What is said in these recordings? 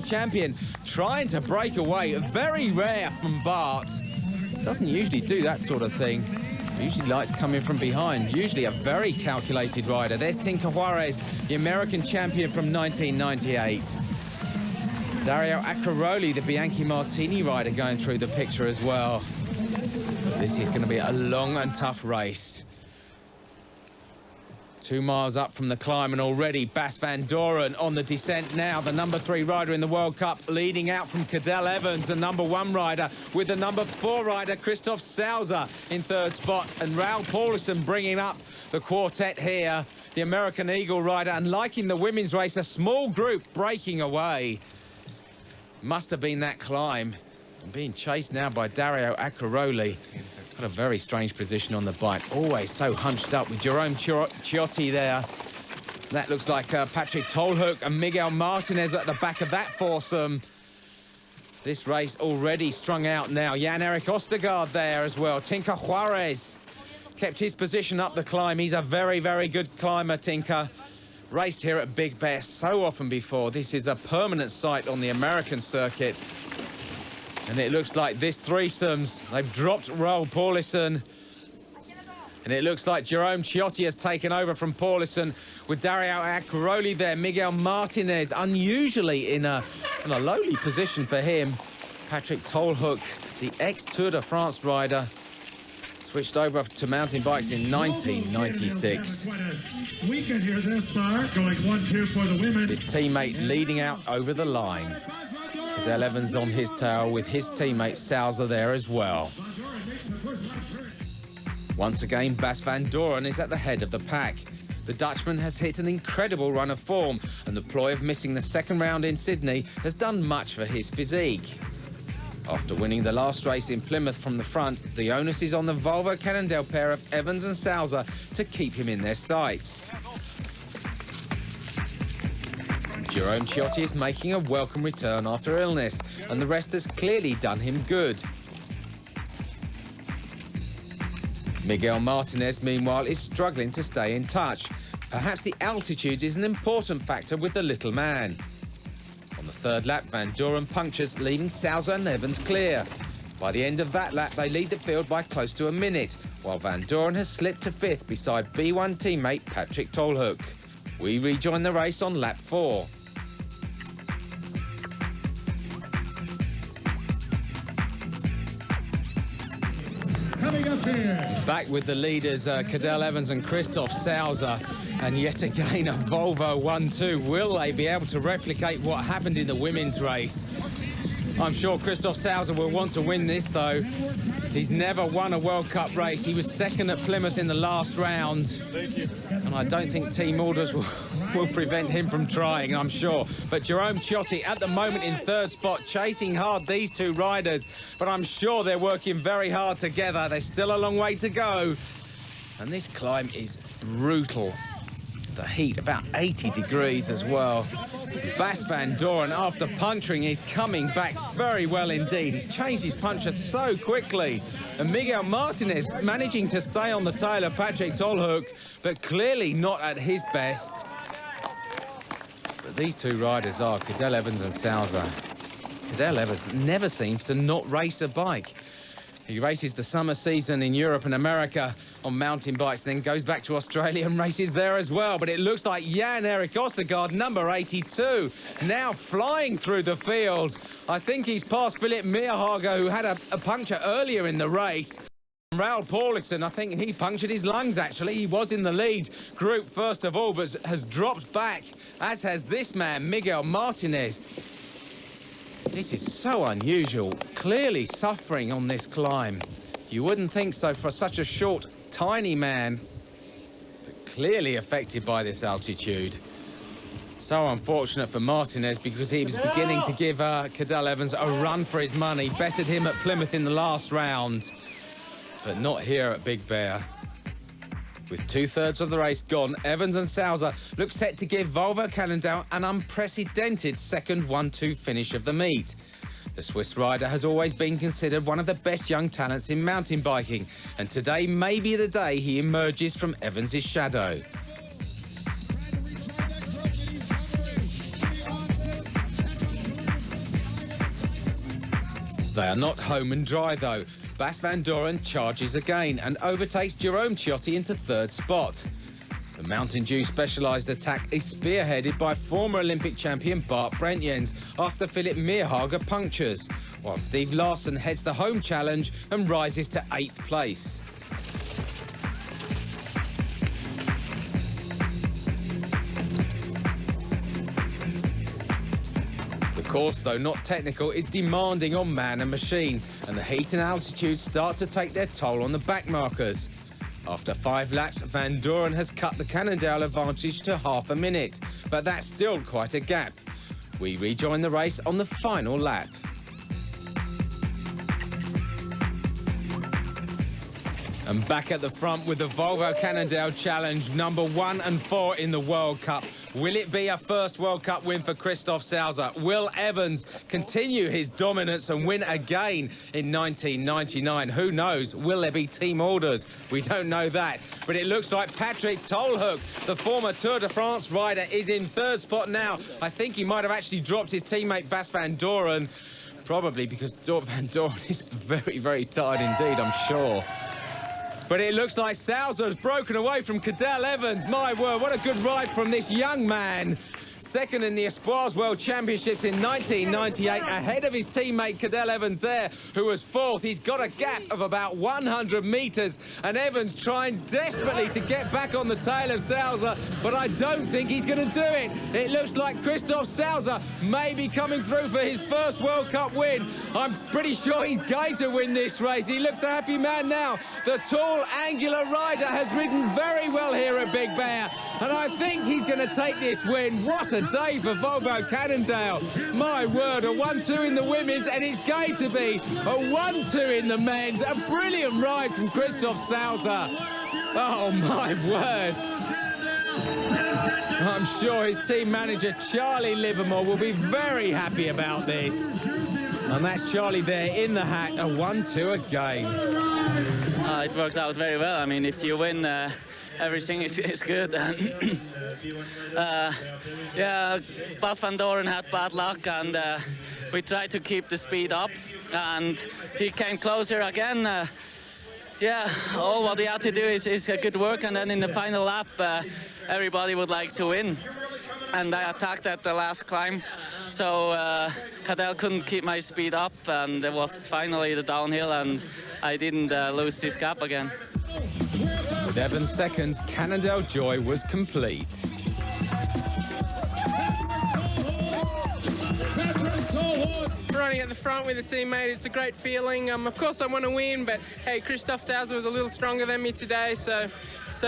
champion trying to break away. Very rare from Bart. Doesn't usually do that sort of thing. Usually likes coming from behind. Usually a very calculated rider. There's Tinka Juarez, the American champion from 1998. Dario Acquaroli, the Bianchi Martini rider, going through the picture as well. This is going to be a long and tough race. 2 miles up from the climb, and already Bas van Doren on the descent now. The number 3 rider in the World Cup, leading out from Cadel Evans, the number 1 rider, with the number 4 rider, C.Sauser, in 3rd spot. And Raul Paulison bringing up the quartet here, the American Eagle rider. And like in the women's race, a small group breaking away. Must have been that climb. And being chased now by Dario Acquaroli. Got a very strange position on the bike. Always so hunched up with Jerome Ciotti there. That looks like Patrick Tolhoek and Miguel Martinez at the back of that foursome. This race already strung out now. Jan-Erik Ostergaard there as well. Tinka Juarez kept his position up the climb. He's a very, very good climber, Tinka. Raced here at Big Bear so often before. This is a permanent sight on the American circuit. And it looks like this threesomes, they've dropped Raul Paulison. And it looks like Jerome Ciotti has taken over from Paulison with Dario Acquaroli there. Miguel Martinez, unusually in a lowly position for him. Patrick Tolhoek, the ex-Tour de France rider, switched over to mountain bikes in 1996. Weekend here this far, going 1-2 for the women. His teammate leading out over the line. Cadel Evans on his tail with his teammate C.Sauser there as well. Once again, Bas van Doren is at the head of the pack. The Dutchman has hit an incredible run of form, and the ploy of missing the 2nd round in Sydney has done much for his physique. After winning the last race in Plymouth from the front, the onus is on the Volvo Cannondale pair of Evans and C.Sauser to keep him in their sights. Jerome Ciotti is making a welcome return after illness, and the rest has clearly done him good. Miguel Martinez, meanwhile, is struggling to stay in touch. Perhaps the altitude is an important factor with the little man. On the 3rd lap, Van Doren punctures, leaving C.Sauser and Evans clear. By the end of that lap, they lead the field by close to a minute, while Van Doren has slipped to 5th beside B1 teammate Patrick Tolhoek. We rejoin the race on lap 4. Back with the leaders, Cadel Evans and C.Sauser, and yet again a Volvo 1-2. Will they be able to replicate what happened in the women's race? I'm sure C.Sauser will want to win this, though. He's never won a World Cup race. He was 2nd at Plymouth in the last round. And I don't think team orders will prevent him from trying, I'm sure. But Jerome Ciotti at the moment in 3rd spot, chasing hard these 2 riders. But I'm sure they're working very hard together. There's still a long way to go. And this climb is brutal. The heat, about 80 degrees as well. Bas van Doren, after puncturing, is coming back very well indeed. He's changed his puncher so quickly. And Miguel Martinez managing to stay on the tail of Patrick Tolhoek, but clearly not at his best. But these 2 riders are Cadel Evans and C.Sauser. Cadel Evans never seems to not race a bike. He races the summer season in Europe and America on mountain bikes, then goes back to Australia and races there as well. But it looks like Jan-Erik Ostergaard, number 82, now flying through the field. I think he's past Philip Meerhager, who had a puncture earlier in the race. Raul Paulison, I think he punctured his lungs, actually. He was in the lead group first of all, but has dropped back, as has this man, Miguel Martinez. This is so unusual, clearly suffering on this climb. You wouldn't think so for such a short, tiny man, but clearly affected by this altitude. So unfortunate for Martinez, because he was beginning to give Cadel Evans a run for his money. Bettered him at Plymouth in the last round, but not here at Big Bear. With 2/3 of the race gone, Evans and C.Sauser look set to give Volvo Cannondale an unprecedented 2nd 1-2 finish of the meet. The Swiss rider has always been considered one of the best young talents in mountain biking, and today may be the day he emerges from Evans' shadow. They are not home and dry, though. Bas van Doren charges again and overtakes Jerome Ciotti into third spot. The Mountain Dew specialised attack is spearheaded by former Olympic champion Bart Brentjens after Philip Meerhager punctures, while Steve Larsen heads the home challenge and rises to 8th place. The course, though not technical, is demanding on man and machine, and the heat and altitude start to take their toll on the back markers. After 5 laps, Van Doren has cut the Cannondale advantage to half a minute, but that's still quite a gap. We rejoin the race on the final lap. And back at the front with the Volvo Cannondale Challenge, number 1 and 4 in the World Cup. Will it be a first World Cup win for C.Sauser? Will Evans continue his dominance and win again in 1999? Who knows? Will there be team orders? We don't know that. But it looks like P.Tolhoek, the former Tour de France rider, is in third spot now. I think he might have actually dropped his teammate Bas van Doren, probably because Van Doren is very, very tired indeed, I'm sure. But it looks like Sauser has broken away from Cadel Evans. My word, what a good ride from this young man. Second in the Espoirs World Championships in 1998, ahead of his teammate Cadel Evans there, who was 4th. He's got a gap of about 100 metres, and Evans trying desperately to get back on the tail of Sauser, but I don't think he's going to do it. It looks like C.Sauser may be coming through for his first World Cup win. I'm pretty sure he's going to win this race. He looks a happy man now. The tall, angular rider has ridden very well here at Big Bear, and I think he's going to take this win. What a day for Volvo Cannondale. My word, a 1-2 in the women's, and it's going to be a 1-2 in the men's. A brilliant ride from C.Sauser. Oh, my word. I'm sure his team manager, Charlie Livermore, will be very happy about this. And that's Charlie there in the hat, a 1-2 again. It works out very well. I mean, if you win, everything is good. Yeah, Bas van Doren had bad luck, and we tried to keep the speed up, and he came closer again. Yeah, all what he had to do is good work, and then in the final lap, everybody would like to win. And I attacked at the last climb, so Cadel couldn't keep my speed up, and it was finally the downhill, and I didn't lose this gap again. With Evans second, Cannondale joy was complete. Running at the front with a teammate, it's a great feeling. Of course I want to win, but hey, C.Sauser was a little stronger than me today, so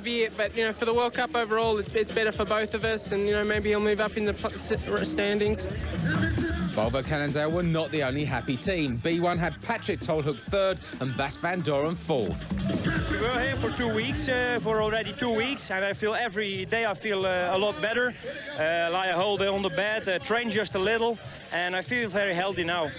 be it. But you know, for the World Cup overall, it's better for both of us, and you know, maybe he'll move up in the standings. Volvo Cannondale were not the only happy team. B1 had P.Tolhoek third and Bas van Doren 4th. We were here for 2 weeks, for already 2 weeks, and I feel every day I feel a lot better. Lie a whole day on the bed, train just a little, and I feel very healthy now.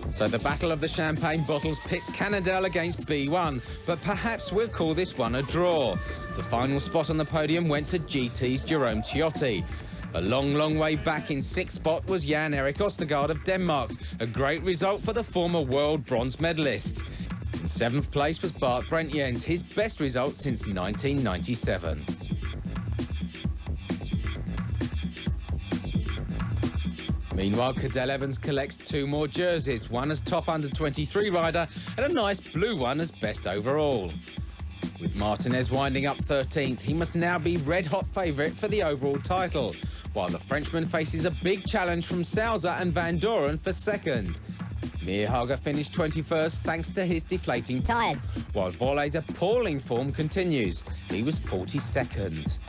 So the battle of the champagne bottles pits Cannondale against B1, but perhaps we'll call this one a draw. The final spot on the podium went to GT's Jerome Ciotti. A long, long way back in 6th spot was Jan Erik Ostergaard of Denmark, a great result for the former world bronze medalist. In 7th place was Bart Brentjens, his best result since 1997. Meanwhile, Cadel Evans collects 2 more jerseys, one as top under-23 rider and a nice blue one as best overall. With Martinez winding up 13th, he must now be red-hot favourite for the overall title, while the Frenchman faces a big challenge from Sauser and Van Doren for second. Meerhager finished 21st thanks to his deflating tyres, while Volle's appalling form continues. He was 42nd.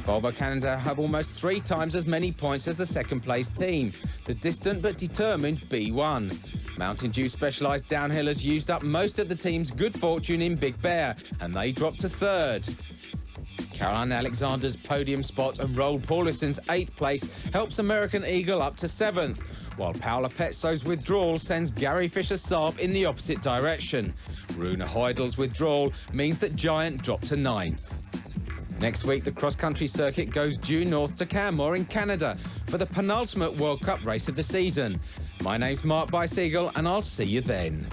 Volvo Cannondale have almost 3 times as many points as the second-place team, the distant but determined B1. Mountain Dew specialised downhillers used up most of the team's good fortune in Big Bear, and they dropped to 3rd. Caroline Alexander's podium spot and Roald Paulison's 8th place helps American Eagle up to 7th, while Paula Petzo's withdrawal sends Gary Fisher-Saab in the opposite direction. Runa Heudel's withdrawal means that Giant dropped to 9th. Next week, the cross-country circuit goes due north to Canmore in Canada, for the penultimate World Cup race of the season. My name's Mark Bicycle, and I'll see you then.